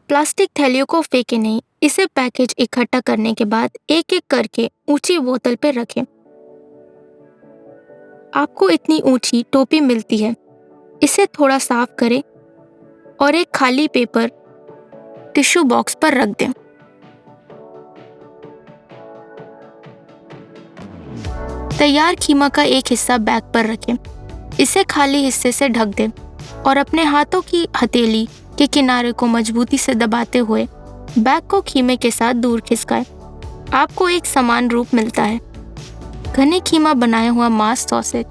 Plastic थैलियों को फेंके नहीं, इसे पैकेज इकट्ठा करने के बाद एक एक करके ऊंची बोतल पर रखें। आपको इतनी ऊंची टोपी मिलती है, इसे थोड़ा साफ करें और एक खाली पेपर टिश्यू बॉक्स पर रख दें। तैयार कीमा का एक हिस्सा बैग पर रखें, इसे खाली हिस्से से ढक दें और अपने हाथों की हथेली के किनारे को मजबूती से दबाते हुए बैग को कीमे के साथ दूर खिसकाएं। आपको एक समान रूप मिलता है। घने कीमा बनाया हुआ मांस सॉसेज।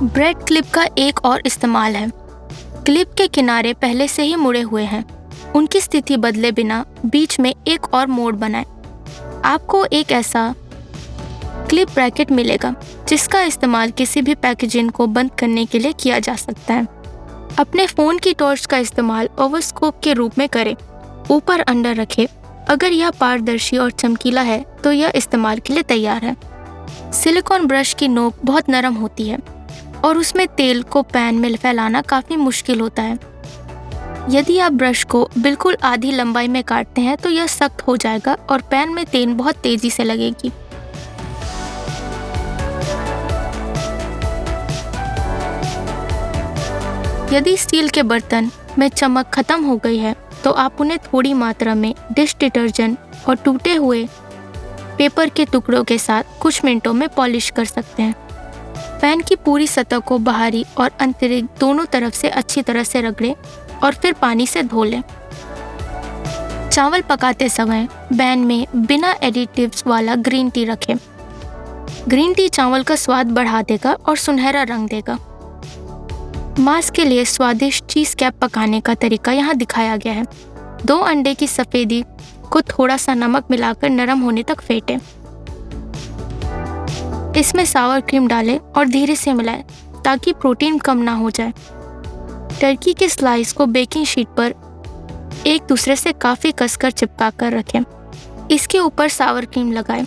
ब्रेड क्लिप का एक और इस्तेमाल है। क्लिप के किनारे पहले से ही मुड़े हुए हैं, उनकी स्थिति बदले बिना बीच में एक और मोड़ बनाएं। आपको एक ऐसा क्लिप ब्रैकेट मिलेगा जिसका इस्तेमाल किसी भी पैकेजिंग को बंद करने के लिए किया जा सकता है। अपने फ़ोन की टॉर्च का इस्तेमाल ओवरस्कोप के रूप में करें। ऊपर अंडा रखें। अगर यह पारदर्शी और चमकीला है तो यह इस्तेमाल के लिए तैयार है। सिलिकॉन ब्रश की नोक बहुत नरम होती है और उसमें तेल को पैन में फैलाना काफ़ी मुश्किल होता है। यदि आप ब्रश को बिल्कुल आधी लंबाई में काटते हैं तो यह सख्त हो जाएगा और पैन में तेल बहुत तेज़ी से लगेगी। यदि स्टील के बर्तन में चमक खत्म हो गई है तो आप उन्हें थोड़ी मात्रा में डिश डिटर्जेंट और टूटे हुए पेपर के टुकड़ों के साथ कुछ मिनटों में पॉलिश कर सकते हैं। पैन की पूरी सतह को बाहरी और आंतरिक दोनों तरफ से अच्छी तरह से रगड़ें और फिर पानी से धो लें। चावल पकाते समय पैन में बिना एडिटिव्स वाला ग्रीन टी रखें। ग्रीन टी चावल का स्वाद बढ़ा देगा और सुनहरा रंग देगा। मांस के लिए स्वादिष्ट चीज़ कैप पकाने का तरीका यहाँ दिखाया गया है। 2 अंडे की सफ़ेदी को थोड़ा सा नमक मिलाकर नरम होने तक फेंटें। इसमें सावर क्रीम डालें और धीरे से मिलाएं ताकि प्रोटीन कम ना हो जाए। टर्की के स्लाइस को बेकिंग शीट पर एक दूसरे से काफ़ी कसकर चिपका कर रखें। इसके ऊपर सावर क्रीम लगाएं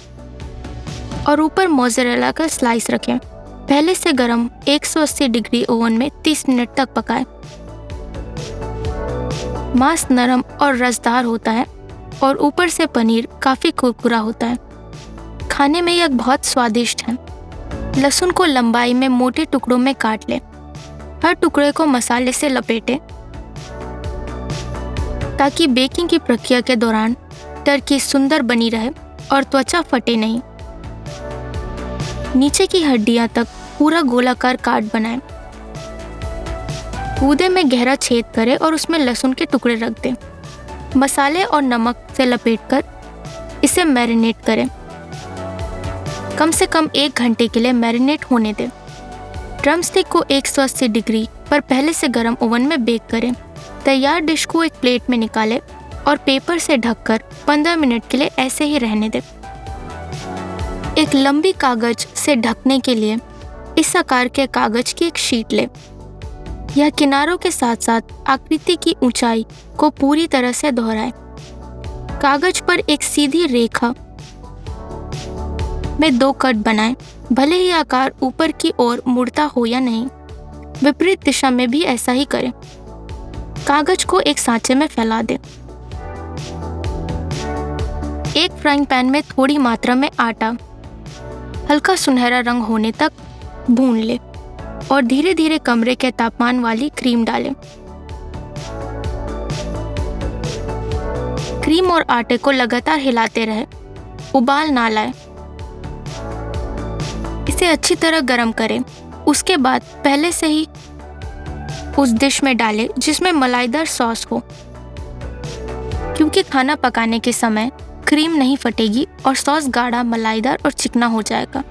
और ऊपर मोज़रेला का स्लाइस रखें। पहले से गर्म 180 डिग्री ओवन में 30 मिनट तक पकाएं। मांस नरम और रसदार होता है और ऊपर से पनीर काफ़ी कुरकुरा होता है। खाने में यह बहुत स्वादिष्ट है। लहसुन को लंबाई में मोटे टुकड़ों में काट लें। हर टुकड़े को मसाले से लपेटें ताकि बेकिंग की प्रक्रिया के दौरान टर्की सुंदर बनी रहे और त्वचा फटे नहीं। नीचे की हड्डियां तक पूरा गोलाकार काट बनाएं। गूदे में गहरा छेद करें और उसमें लहसुन के टुकड़े रख दें। मसाले और नमक से लपेटकर इसे मैरिनेट करें। कम से कम 1 घंटे के लिए मैरिनेट होने दें। ड्रमस्टिक को 180 डिग्री पर पहले से गर्म ओवन में बेक करें। तैयार डिश को एक प्लेट में निकालें और पेपर से ढककर 15 मिनट के लिए ऐसे ही रहने दें। एक लंबी कागज से ढकने के लिए इस आकार के कागज की एक शीट लें। यह किनारों के साथ साथ आकृति की ऊंचाई को पूरी तरह से दोहराएं। कागज पर एक सीधी रेखा में 2 कट बनाएं। भले ही आकार ऊपर की ओर मुड़ता हो या नहीं, विपरीत दिशा में भी ऐसा ही करें। कागज को एक सांचे में फैला दें। एक फ्राइंग पैन में थोड़ी मात्रा में आटा हल्का सुनहरा रंग होने तक भून लें और धीरे धीरे कमरे के तापमान वाली क्रीम डालें। क्रीम और आटे को लगातार हिलाते रहें, उबाल ना लाएं। इसे अच्छी तरह गर्म करें। उसके बाद पहले से ही उस डिश में डालें जिसमें मलाईदार सॉस हो, क्योंकि खाना पकाने के समय क्रीम नहीं फटेगी और सॉस गाढ़ा, मलाईदार और चिकना हो जाएगा।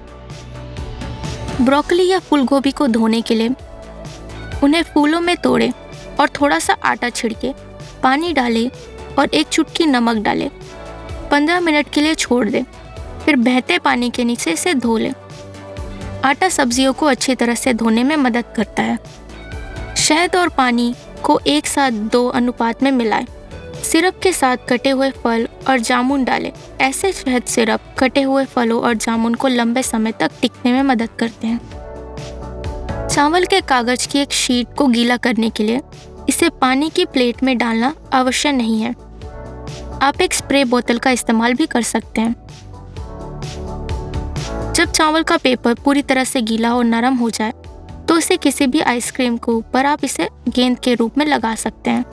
ब्रोकली या फूल गोभी को धोने के लिए उन्हें फूलों में तोड़ें और थोड़ा सा आटा छिड़के, पानी डालें और एक चुटकी नमक डालें। 15 मिनट के लिए छोड़ दें, फिर बहते पानी के नीचे इसे धो लें। आटा सब्जियों को अच्छी तरह से धोने में मदद करता है। शहद और पानी को एक साथ 2 अनुपात में मिलाएं। सिरप के साथ कटे हुए फल और जामुन डालें। ऐसे शहद सिरप कटे हुए फलों और जामुन को लंबे समय तक टिकने में मदद करते हैं। चावल के कागज की एक शीट को गीला करने के लिए इसे पानी की प्लेट में डालना आवश्यक नहीं है। आप एक स्प्रे बोतल का इस्तेमाल भी कर सकते हैं। जब चावल का पेपर पूरी तरह से गीला और नरम हो जाए तो इसे किसी भी आइसक्रीम के ऊपर आप इसे गेंद के रूप में लगा सकते हैं।